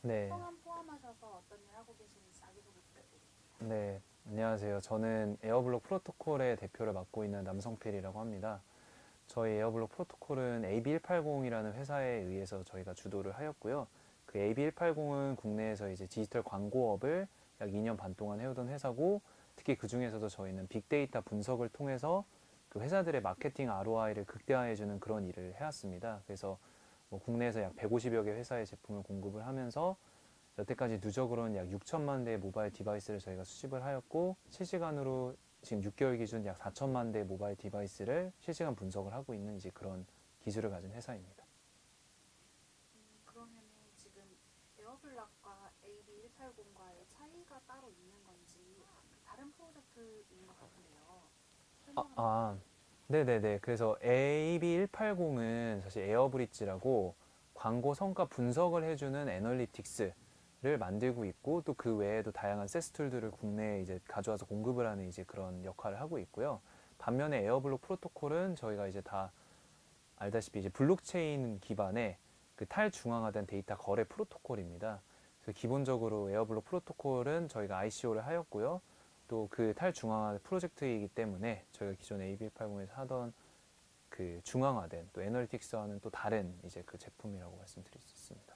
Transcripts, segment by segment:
네, 성함 포함하셔서 어떤 일 하고 계시는지 자기소개 부탁드립니다. 네, 안녕하세요. 저는 에어블록 프로토콜의 대표를 맡고 있는 남성필이라고 합니다. 저희 에어블록 프로토콜은 AB180이라는 회사에 의해서 저희가 주도를 하였고요. 그 AB180은 국내에서 이제 디지털 광고업을 약 2년 반 동안 해오던 회사고, 특히 그 중에서도 저희는 빅데이터 분석을 통해서 그 회사들의 마케팅 ROI를 극대화해주는 그런 일을 해왔습니다. 그래서 뭐 국내에서 약 150여 개 회사의 제품을 공급을 하면서 여태까지 누적으로는 약 6천만 대의 모바일 디바이스를 저희가 수집을 하였고, 실시간으로 지금 6개월 기준 약 4천만 대의 모바일 디바이스를 실시간 분석을 하고 있는 이제 그런 기술을 가진 회사입니다. 그러면은 지금 에어블락과 AB180과의 차이가 따로 있는 건지 다른 프로젝트인 것 같은데요. 아, 설명 한번 아, 네네네. 그래서 AB180은 사실 에어브릿지라고 광고 성과 분석을 해주는 애널리틱스를 만들고 있고, 또 그 외에도 다양한 세스 툴들을 국내에 이제 가져와서 공급을 하는 이제 그런 역할을 하고 있고요. 반면에 에어블록 프로토콜은 저희가 이제 다 알다시피 이제 블록체인 기반의 그 탈중앙화된 데이터 거래 프로토콜입니다. 그래서 기본적으로 에어블록 프로토콜은 저희가 ICO를 하였고요. 또 그 탈중앙화 프로젝트이기 때문에 저희가 기존에 AB180에서 하던 그 중앙화된 또 애널리틱스와는 또 다른 이제 그 제품이라고 말씀드릴 수 있습니다.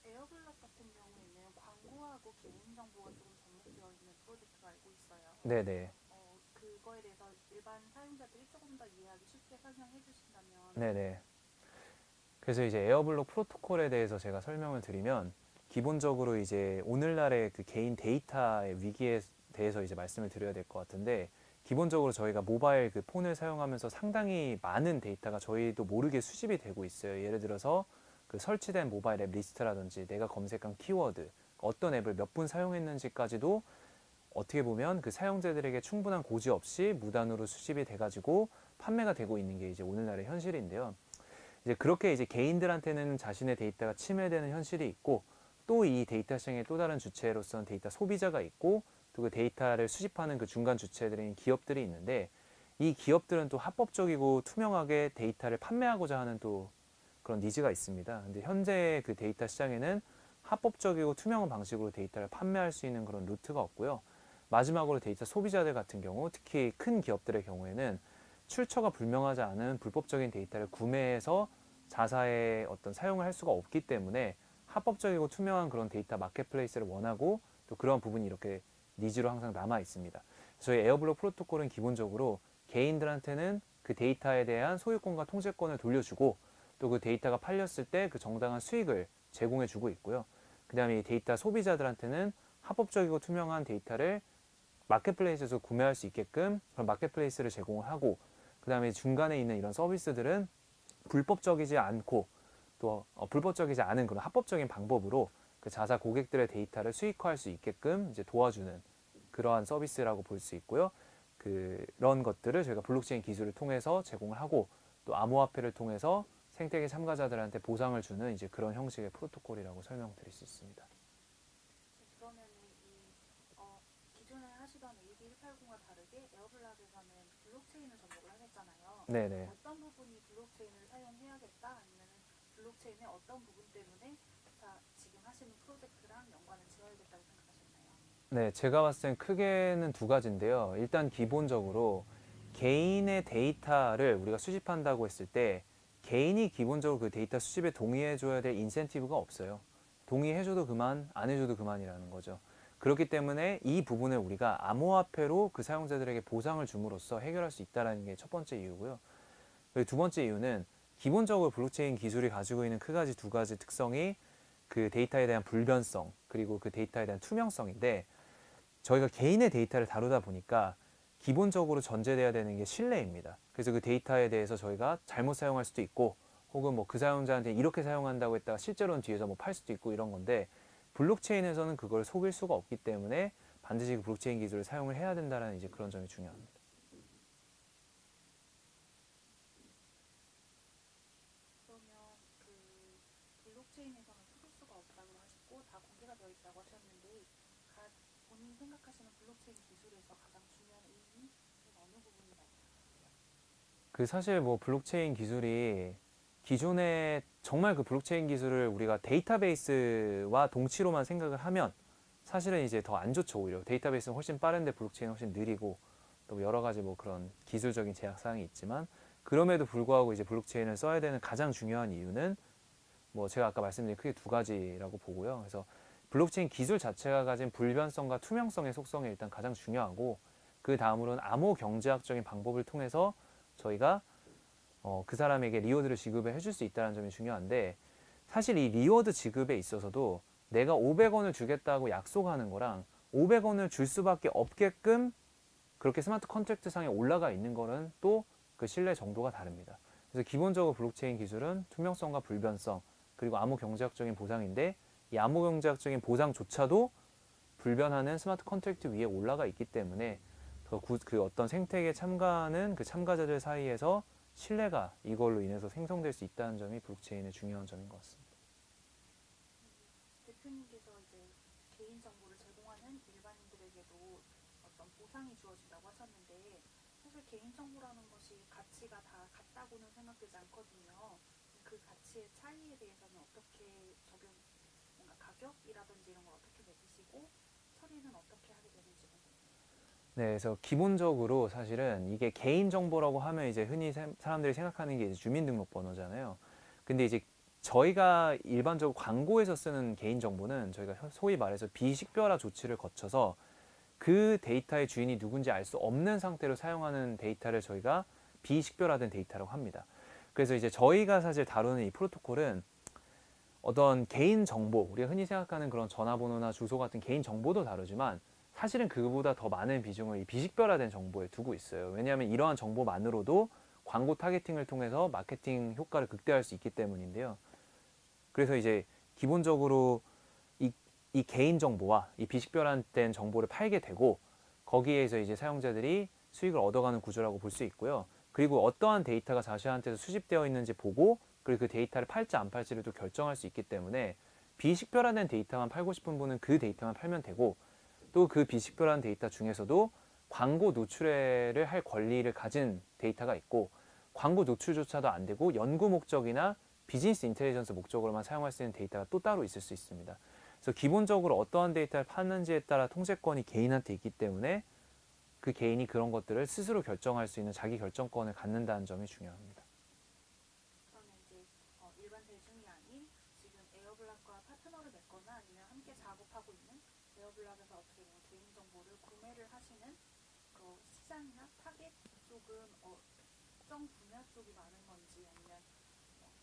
에어블락 같은 경우에는 광고하고 개인정보가 조금 접목되어 있는 프로젝트로 알고 있어요. 네네. 그거에 대해서 일반 사용자들이 조금 더 이해하기 쉽게 설명해 주신다면. 네네. 그래서 이제 에어블록 프로토콜에 대해서 제가 설명을 드리면, 기본적으로 이제 오늘날의 그 개인 데이터의 위기에 대해서 이제 말씀을 드려야 될 것 같은데, 기본적으로 저희가 모바일 그 폰을 사용하면서 상당히 많은 데이터가 저희도 모르게 수집이 되고 있어요. 예를 들어서 그 설치된 모바일 앱 리스트라든지 내가 검색한 키워드, 어떤 앱을 몇 분 사용했는지까지도 어떻게 보면 그 사용자들에게 충분한 고지 없이 무단으로 수집이 돼가지고 판매가 되고 있는 게 이제 오늘날의 현실인데요. 이제 그렇게 이제 개인들한테는 자신의 데이터가 침해되는 현실이 있고, 또 이 데이터 시장의 또 다른 주체로서는 데이터 소비자가 있고, 또 그 데이터를 수집하는 그 중간 주체들인 기업들이 있는데, 이 기업들은 또 합법적이고 투명하게 데이터를 판매하고자 하는 또 그런 니즈가 있습니다. 근데 현재 그 데이터 시장에는 합법적이고 투명한 방식으로 데이터를 판매할 수 있는 그런 루트가 없고요. 마지막으로 데이터 소비자들 같은 경우, 특히 큰 기업들의 경우에는 출처가 불명하지 않은 불법적인 데이터를 구매해서 자사의 어떤 사용을 할 수가 없기 때문에 합법적이고 투명한 그런 데이터 마켓플레이스를 원하고, 또 그런 부분이 이렇게 니즈로 항상 남아 있습니다. 저희 에어블록 프로토콜은 기본적으로 개인들한테는 그 데이터에 대한 소유권과 통제권을 돌려주고, 또 그 데이터가 팔렸을 때 그 정당한 수익을 제공해 주고 있고요. 그 다음에 이 데이터 소비자들한테는 합법적이고 투명한 데이터를 마켓플레이스에서 구매할 수 있게끔 그런 마켓플레이스를 제공을 하고, 그 다음에 중간에 있는 이런 서비스들은 불법적이지 않고 또 불법적이지 않은 그런 합법적인 방법으로 그 자사 고객들의 데이터를 수익화할 수 있게끔 이제 도와주는 그러한 서비스라고 볼 수 있고요. 그런 것들을 저희가 블록체인 기술을 통해서 제공을 하고, 또 암호화폐를 통해서 생태계 참가자들한테 보상을 주는 이제 그런 형식의 프로토콜이라고 설명드릴 수 있습니다. 그러면은 기존에 하시던 AB180과 다르게 에어블락에서는 블록체인을 접목을 하셨잖아요. 네네. 어떤 부분이 블록체인을 사용해야겠다 아니면 블록체인의 어떤 부분 때문에 지금 하시는 프로젝트랑 연관을 지어야겠다고 생각하셨나요? 네, 제가 봤을 땐 크게는 두 가지인데요. 일단 기본적으로 개인의 데이터를 우리가 수집한다고 했을 때 개인이 기본적으로 그 데이터 수집에 동의해줘야 될 인센티브가 없어요. 동의해줘도 그만, 안 해줘도 그만이라는 거죠. 그렇기 때문에 이 부분을 우리가 암호화폐로 그 사용자들에게 보상을 줌으로써 해결할 수 있다는 게 첫 번째 이유고요. 그리고 두 번째 이유는 기본적으로 블록체인 기술이 가지고 있는 두 가지 특성이 그 데이터에 대한 불변성, 그리고 그 데이터에 대한 투명성인데, 저희가 개인의 데이터를 다루다 보니까 기본적으로 전제돼야 되는 게 신뢰입니다. 그래서 그 데이터에 대해서 저희가 잘못 사용할 수도 있고, 혹은 뭐 그 사용자한테 이렇게 사용한다고 했다가 실제로는 뒤에서 뭐 팔 수도 있고 이런 건데, 블록체인에서는 그걸 속일 수가 없기 때문에 반드시 그 블록체인 기술을 사용을 해야 된다는 이제 그런 점이 중요합니다. 그러면 블록체인에서는 속일 수가 없다고 하셨고 다 공개가 되어 있다고 하셨는데 본인이 생각하시는 블록체인 기술에서 가장 중요한 의미는 어느 부분이라고 생각하세요? 그 사실 뭐 블록체인 기술이 기존에 정말 그 블록체인 기술을 우리가 데이터베이스와 동치로만 생각을 하면 사실은 이제 더 안 좋죠. 오히려 데이터베이스는 훨씬 빠른데 블록체인은 훨씬 느리고 또 여러 가지 뭐 그런 기술적인 제약 사항이 있지만 그럼에도 불구하고 이제 블록체인을 써야 되는 가장 중요한 이유는 뭐 제가 아까 말씀드린 크게 두 가지라고 보고요. 그래서 블록체인 기술 자체가 가진 불변성과 투명성의 속성이 일단 가장 중요하고 그 다음으로는 암호 경제학적인 방법을 통해서 저희가 그 사람에게 리워드를 지급을 해줄 수 있다는 점이 중요한데 사실 이 리워드 지급에 있어서도 내가 500원을 주겠다고 약속하는 거랑 500원을 줄 수밖에 없게끔 그렇게 스마트 컨트랙트 상에 올라가 있는 거는 또 그 신뢰 정도가 다릅니다. 그래서 기본적으로 블록체인 기술은 투명성과 불변성 그리고 암호 경제학적인 보상인데 이 암호 경제학적인 보상조차도 불변하는 스마트 컨트랙트 위에 올라가 있기 때문에 그 어떤 생태계에 참가하는 그 참가자들 사이에서 신뢰가 이걸로 인해서 생성될 수 있다는 점이 블록체인의 중요한 점인 것 같습니다. 대표님께서 이제 개인 정보를 제공하는 일반인들에게도 어떤 보상이 주어진다고 하셨는데 사실 개인 정보라는 것이 가치가 다 같다고는 생각되지 않거든요. 그 가치의 차이에 대해서는 어떻게 뭔가 가격이라든지 이런 걸 어떻게 매기시고 처리는 어떻게 하게 되는지 궁금해요. 네, 그래서 기본적으로 사실은 이게 개인 정보라고 하면 이제 흔히 사람들이 생각하는 게 이제 주민등록번호잖아요. 근데 이제 저희가 일반적으로 광고에서 쓰는 개인 정보는 저희가 소위 말해서 비식별화 조치를 거쳐서 그 데이터의 주인이 누군지 알 수 없는 상태로 사용하는 데이터를 저희가 비식별화된 데이터라고 합니다. 그래서 이제 저희가 사실 다루는 이 프로토콜은 어떤 개인 정보, 우리가 흔히 생각하는 그런 전화번호나 주소 같은 개인 정보도 다루지만 사실은 그보다 더 많은 비중을 이 비식별화된 정보에 두고 있어요. 왜냐하면 이러한 정보만으로도 광고 타겟팅을 통해서 마케팅 효과를 극대화할 수 있기 때문인데요. 그래서 이제 기본적으로 이 개인 정보와 이 비식별화된 정보를 팔게 되고 거기에서 이제 사용자들이 수익을 얻어가는 구조라고 볼 수 있고요. 그리고 어떠한 데이터가 자신한테서 수집되어 있는지 보고 그리고 그 데이터를 팔지 안 팔지를 또 결정할 수 있기 때문에 비식별화된 데이터만 팔고 싶은 분은 그 데이터만 팔면 되고 또 그 비식별화된 데이터 중에서도 광고 노출을 할 권리를 가진 데이터가 있고 광고 노출조차도 안 되고 연구 목적이나 비즈니스 인텔리전스 목적으로만 사용할 수 있는 데이터가 또 따로 있을 수 있습니다. 그래서 기본적으로 어떠한 데이터를 파는지에 따라 통제권이 개인한테 있기 때문에 그 개인이 그런 것들을 스스로 결정할 수 있는 자기 결정권을 갖는다는 점이 중요합니다. 그러면 이제 일반 대중이 아닌 지금 에어블락과 파트너를 맺거나 아니면 함께 작업하고 있는 에어블락에서 어떻게 보면 개인 정보를 구매를 하시는 그 시장이나 타겟 쪽은 특정 분야 쪽이 많은 건지 아니면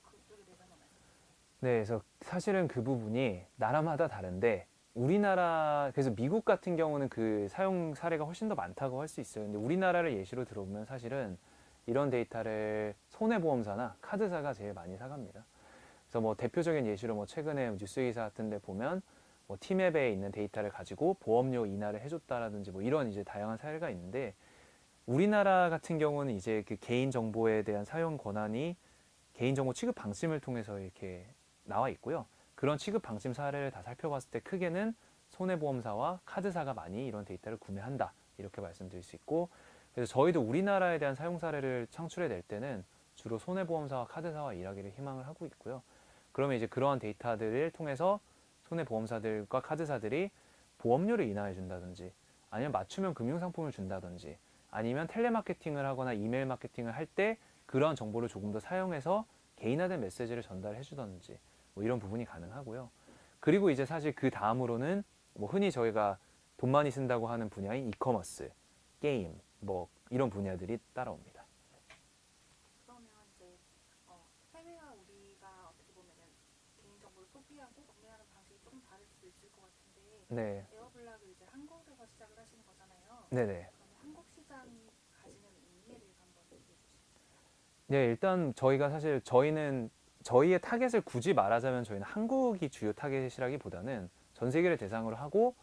그쪽에 대해서 한번 말씀해 주세요. 네, 그래서 사실은 그 부분이 나라마다 다른데 우리나라 그래서 미국 같은 경우는 그 사용 사례가 훨씬 더 많다고 할 수 있어요. 근데 우리나라를 예시로 들어보면 사실은 이런 데이터를 손해보험사나 카드사가 제일 많이 사갑니다. 그래서 뭐 대표적인 예시로 뭐 최근에 뉴스 기사 같은데 보면 뭐 티맵에 있는 데이터를 가지고 보험료 인하를 해줬다라든지 뭐 이런 이제 다양한 사례가 있는데 우리나라 같은 경우는 이제 그 개인 정보에 대한 사용 권한이 개인정보 취급 방침을 통해서 이렇게 나와 있고요. 그런 취급 방침 사례를 다 살펴봤을 때 크게는 손해보험사와 카드사가 많이 이런 데이터를 구매한다. 이렇게 말씀드릴 수 있고 그래서 저희도 우리나라에 대한 사용 사례를 창출해 낼 때는 주로 손해보험사와 카드사와 일하기를 희망을 하고 있고요. 그러면 이제 그러한 데이터들을 통해서 손해보험사들과 카드사들이 보험료를 인하해 준다든지 아니면 맞춤형 금융상품을 준다든지 아니면 텔레마케팅을 하거나 이메일 마케팅을 할 때 그런 정보를 조금 더 사용해서 개인화된 메시지를 전달해 주던지 뭐 이런 부분이 가능하고요. 그리고 이제 사실 그 다음으로는 뭐 흔히 저희가 돈 많이 쓴다고 하는 분야인 이커머스, 게임, 뭐 이런 분야들이 따라옵니다. 그러면 이제 해외와 우리가 어떻게 보면은 개인 정보를 소비하고 구매하는 방식이 조금 다를 수도 있을 것 같은데 네, 에어블락을 이제 한국에서 시작을 하시는 거잖아요. 네네. 그러면 한국 시장이 가지는 의미에 대해서 한번 얘기해 주시죠. 네, 일단 저희가 사실 저희는 저희의 타겟을 굳이 말하자면 저희는 한국이 주요 타겟이라기보다는 전 세계를 대상으로 하고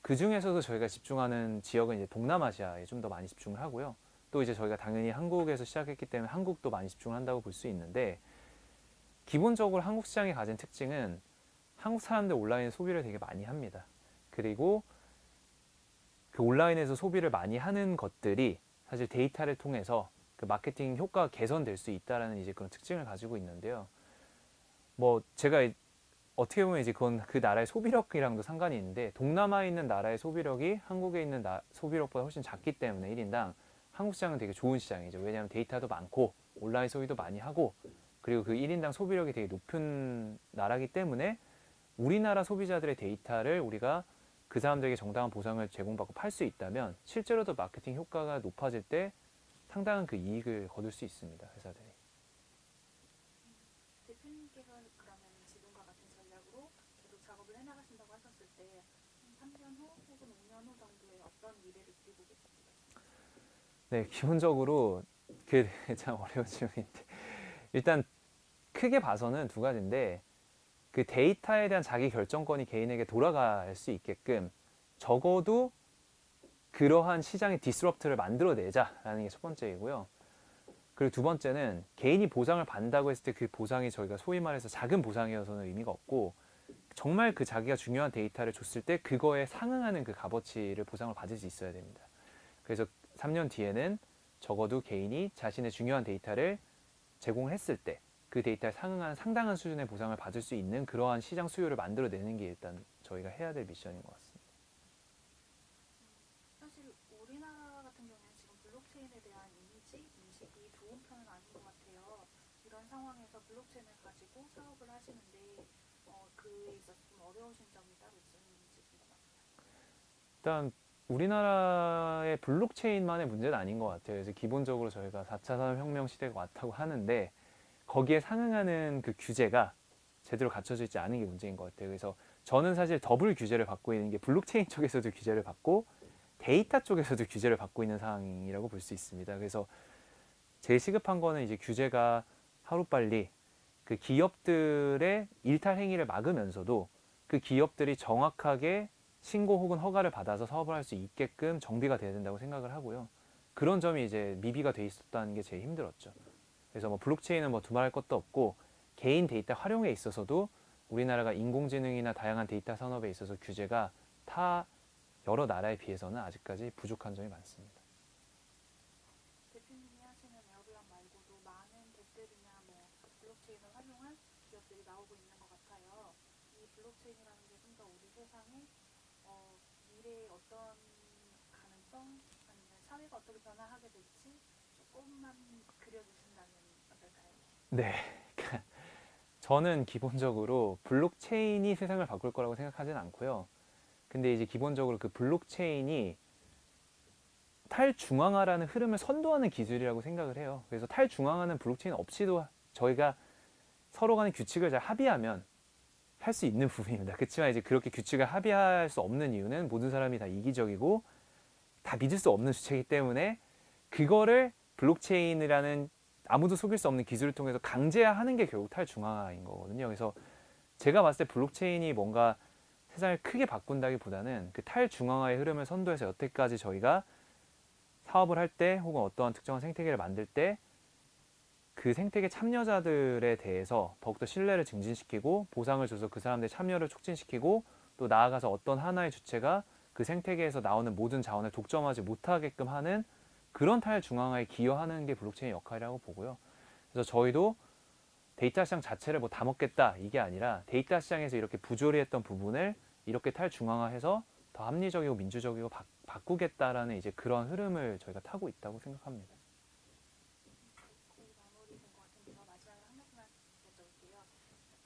그 중에서도 저희가 집중하는 지역은 이제 동남아시아에 좀 더 많이 집중을 하고요. 또 이제 저희가 당연히 한국에서 시작했기 때문에 한국도 많이 집중을 한다고 볼 수 있는데 기본적으로 한국 시장이 가진 특징은 한국 사람들 온라인 소비를 되게 많이 합니다. 그리고 그 온라인에서 소비를 많이 하는 것들이 사실 데이터를 통해서 그 마케팅 효과가 개선될 수 있다라는 이제 그런 특징을 가지고 있는데요. 뭐 제가 어떻게 보면 이제 그건 그 나라의 소비력이랑도 상관이 있는데, 동남아에 있는 나라의 소비력이 한국에 있는 소비력보다 훨씬 작기 때문에 1인당 한국 시장은 되게 좋은 시장이죠. 왜냐하면 데이터도 많고 온라인 소비도 많이 하고, 그리고 그 1인당 소비력이 되게 높은 나라기 때문에 우리나라 소비자들의 데이터를 우리가 그 사람들에게 정당한 보상을 제공받고 팔 수 있다면 실제로도 마케팅 효과가 높아질 때 상당한 그 이익을 거둘 수 있습니다. 회사들이. 대표님께서는 그러면 지금과 같은 전략으로 계속 작업을 해나가신다고 하셨을 때 3년 후 혹은 5년 후 정도에 어떤 미래를 그리고 계십니까? 네, 기본적으로 그게 참 어려운 질문인데, 일단 크게 봐서는 두 가지인데, 그 데이터에 대한 자기 결정권이 개인에게 돌아갈 수 있게끔 적어도 그러한 시장의 디스럽트를 만들어내자라는 게 첫 번째이고요. 그리고 두 번째는 개인이 보상을 받는다고 했을 때 그 보상이 저희가 소위 말해서 작은 보상이어서는 의미가 없고, 정말 그 자기가 중요한 데이터를 줬을 때 그거에 상응하는 그 값어치를 보상을 받을 수 있어야 됩니다. 그래서 3년 뒤에는 적어도 개인이 자신의 중요한 데이터를 제공했을 때 그 데이터에 상응하는 상당한 수준의 보상을 받을 수 있는 그러한 시장 수요를 만들어내는 게 일단 저희가 해야 될 미션인 것 같습니다. 사실 우리나라 같은 경우는 지금 블록체인에 대한 이미지, 인식이 좋은 편은 아닌 것 같아요. 이런 상황에서 블록체인을 가지고 사업을 하시는데 그에 있어서 좀 어려우신 점이 따로 있었는지 궁금합니다. 일단 우리나라의 블록체인만의 문제는 아닌 것 같아요. 그래서 기본적으로 저희가 4차 산업혁명 시대가 왔다고 하는데 거기에 상응하는 그 규제가 제대로 갖춰져 있지 않은 게 문제인 것 같아요. 그래서 저는 사실 더블 규제를 받고 있는 게 블록체인 쪽에서도 규제를 받고 데이터 쪽에서도 규제를 받고 있는 상황이라고 볼 수 있습니다. 그래서 제일 시급한 거는 이제 규제가 하루빨리 그 기업들의 일탈 행위를 막으면서도 그 기업들이 정확하게 신고 혹은 허가를 받아서 사업을 할 수 있게끔 정비가 돼야 된다고 생각을 하고요. 그런 점이 이제 미비가 돼 있었다는 게 제일 힘들었죠. 그래서 뭐 블록체인은 뭐 두말할 것도 없고 개인 데이터 활용에 있어서도 우리나라가 인공지능이나 다양한 데이터 산업에 있어서 규제가 타 여러 나라에 비해서는 아직까지 부족한 점이 많습니다. 대표님이 하시는 에어블락 말고도 많은 덱들이나 뭐 블록체인을 활용한 기업들이 나오고 있는 것 같아요. 이 블록체인이라는 게 좀 더 우리 세상에 미래에 어떤 가능성 아니면 사회가 어떻게 변화하게 될지 조금만 그려주신다면 어떨까요? 네. 저는 기본적으로 블록체인이 세상을 바꿀 거라고 생각하진 않고요. 근데 이제 기본적으로 그 블록체인이 탈중앙화라는 흐름을 선도하는 기술이라고 생각을 해요. 그래서 탈중앙화는 블록체인 없이도 저희가 서로 간의 규칙을 잘 합의하면 할 수 있는 부분입니다. 그렇지만 이제 그렇게 규칙을 합의할 수 없는 이유는 모든 사람이 다 이기적이고 다 믿을 수 없는 주체이기 때문에 그거를 블록체인이라는 아무도 속일 수 없는 기술을 통해서 강제하는 게 결국 탈중앙화인 거거든요. 그래서 제가 봤을 때 블록체인이 뭔가 세상을 크게 바꾼다기보다는 그 탈중앙화의 흐름을 선도해서 여태까지 저희가 사업을 할 때 혹은 어떠한 특정한 생태계를 만들 때 그 생태계 참여자들에 대해서 더욱더 신뢰를 증진시키고 보상을 줘서 그 사람들의 참여를 촉진시키고 또 나아가서 어떤 하나의 주체가 그 생태계에서 나오는 모든 자원을 독점하지 못하게끔 하는 그런 탈중앙화에 기여하는 게 블록체인의 역할이라고 보고요. 그래서 저희도 데이터 시장 자체를 뭐 다 먹겠다 이게 아니라 데이터 시장에서 이렇게 부조리했던 부분을 이렇게 탈중앙화해서 더 합리적이고 민주적이고 바꾸겠다라는 이제 그런 흐름을 저희가 타고 있다고 생각합니다. 거의 마무리된 것 같은데요. 마지막으로 한 가지만 여쭤볼게요.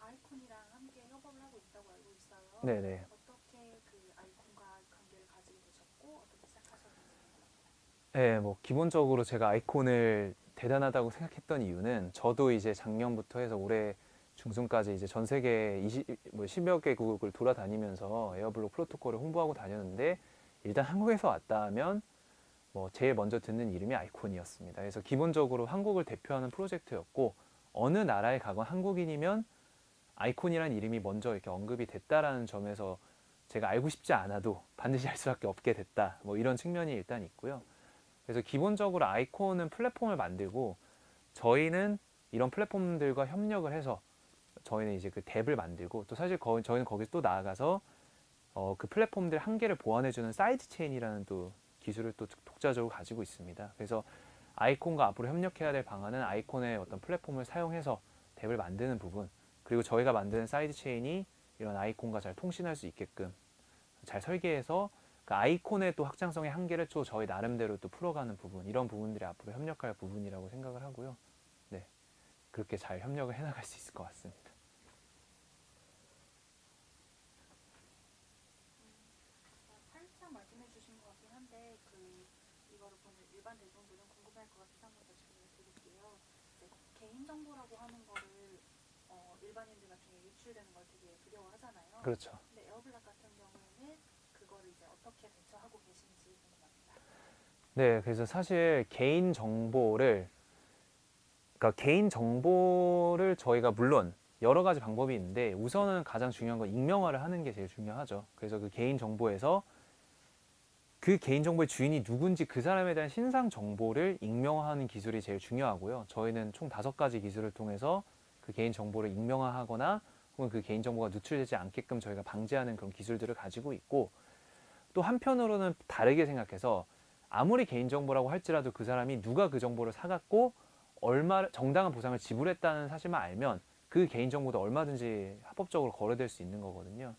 아이콘이랑 함께 협업을 하고 있다고 알고 있어요. 네네. 어떻게 그 아이콘과 관계를 가지게 되셨고 어떻게 시작하셨는지 궁금합니다. 네, 뭐 기본적으로 제가 아이콘을 대단하다고 생각했던 이유는 저도 이제 작년부터 해서 올해 중순까지 이제 전 세계 10여 개국을 돌아다니면서 에어블록 프로토콜을 홍보하고 다녔는데 일단 한국에서 왔다 하면 뭐 제일 먼저 듣는 이름이 아이콘이었습니다. 그래서 기본적으로 한국을 대표하는 프로젝트였고 어느 나라에 가건 한국인이면 아이콘이라는 이름이 먼저 이렇게 언급이 됐다라는 점에서 제가 알고 싶지 않아도 반드시 할 수밖에 없게 됐다. 뭐 이런 측면이 일단 있고요. 그래서 기본적으로 아이콘은 플랫폼을 만들고 저희는 이런 플랫폼들과 협력을 해서 저희는 이제 그 덱을 만들고 또 사실 저희는 거기서 또 나아가서 그 플랫폼들 한계를 보완해주는 사이드 체인이라는 또 기술을 또 독자적으로 가지고 있습니다. 그래서 아이콘과 앞으로 협력해야 될 방안은 아이콘의 어떤 플랫폼을 사용해서 덱을 만드는 부분, 그리고 저희가 만드는 사이드 체인이 이런 아이콘과 잘 통신할 수 있게끔 잘 설계해서 그 아이콘의 또 확장성의 한계를 또 저희 나름대로 또 풀어가는 부분, 이런 부분들이 앞으로 협력할 부분이라고 생각을 하고요. 네, 그렇게 잘 협력을 해나갈 수 있을 것 같습니다. 살짝 말씀해 주신 것 같긴 한데 이거를 보는 일반 대중들은 궁금할 것 같아서 한번 더 질문을 드릴게요. 이제 개인 정보라고 하는 거를 일반인들 같은 경우에 유출되는 걸 되게 두려워하잖아요. 그렇죠. 근데 에어블락 같은 경우에는 그거를 이제 어떻게 대처하고 계신지 궁금합니다. 네, 그래서 사실 개인 정보를 저희가 물론 여러 가지 방법이 있는데 우선은 가장 중요한 건 익명화를 하는 게 제일 중요하죠. 그래서 그 개인 정보에서 그 개인 정보의 주인이 누군지 그 사람에 대한 신상 정보를 익명화하는 기술이 제일 중요하고요. 저희는 총 5가지 기술을 통해서 그 개인 정보를 익명화하거나 혹은 그 개인 정보가 누출되지 않게끔 저희가 방지하는 그런 기술들을 가지고 있고, 또 한편으로는 다르게 생각해서 아무리 개인 정보라고 할지라도 그 사람이 누가 그 정보를 사갖고 얼마 정당한 보상을 지불했다는 사실만 알면 그 개인 정보도 얼마든지 합법적으로 거래될 수 있는 거거든요.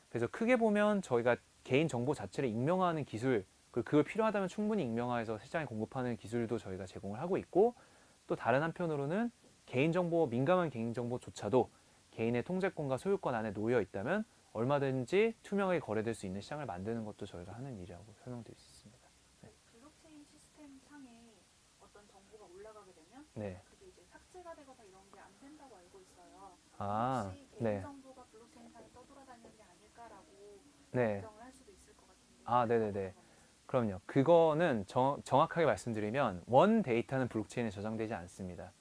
그래서 크게 보면 저희가 개인 정보 자체를 익명화하는 기술, 그리고 그걸 필요하다면 충분히 익명화해서 시장에 공급하는 기술도 저희가 제공을 하고 있고, 또 다른 한편으로는 민감한 개인정보조차도 개인의 통제권과 소유권 안에 놓여 있다면 얼마든지 투명하게 거래될 수 있는 시장을 만드는 것도 저희가 하는 일이라고 설명드릴 수 있습니다. 블록체인 시스템 상에 어떤 정보가 올라가게 되면 네. 그게 이제 삭제가 되거나 이런 게 안 된다고 알고 있어요. 혹시 개인 네. 정보가 블록체인 상에 떠돌아다니는 게 아닐까라고 네. 걱정을 할 수도 있을 것 같은데. 네네네. 그럼요. 그거는 정확하게 말씀드리면 원 데이터는 블록체인에 저장되지 않습니다.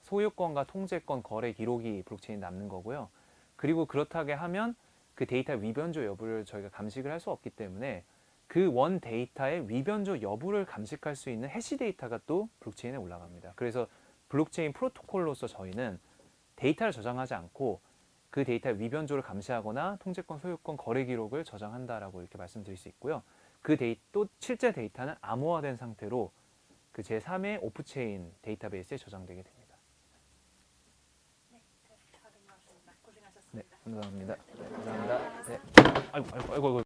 소유권과 통제권, 거래 기록이 블록체인에 남는 거고요. 그리고 그렇다게 하면 그 데이터 위변조 여부를 저희가 감식을 할 수 없기 때문에 그 원 데이터의 위변조 여부를 감식할 수 있는 해시 데이터가 또 블록체인에 올라갑니다. 그래서 블록체인 프로토콜로서 저희는 데이터를 저장하지 않고 그 데이터의 위변조를 감시하거나 통제권, 소유권, 거래 기록을 저장한다라고 이렇게 말씀드릴 수 있고요. 또 실제 데이터는 암호화된 상태로 그 제3의 오프체인 데이터베이스에 저장되게 됩니다. 네, 잘 들어봤습니다. 네, 고생하셨습니다. 감사합니다. 네, 감사합니다. 네. 아이고.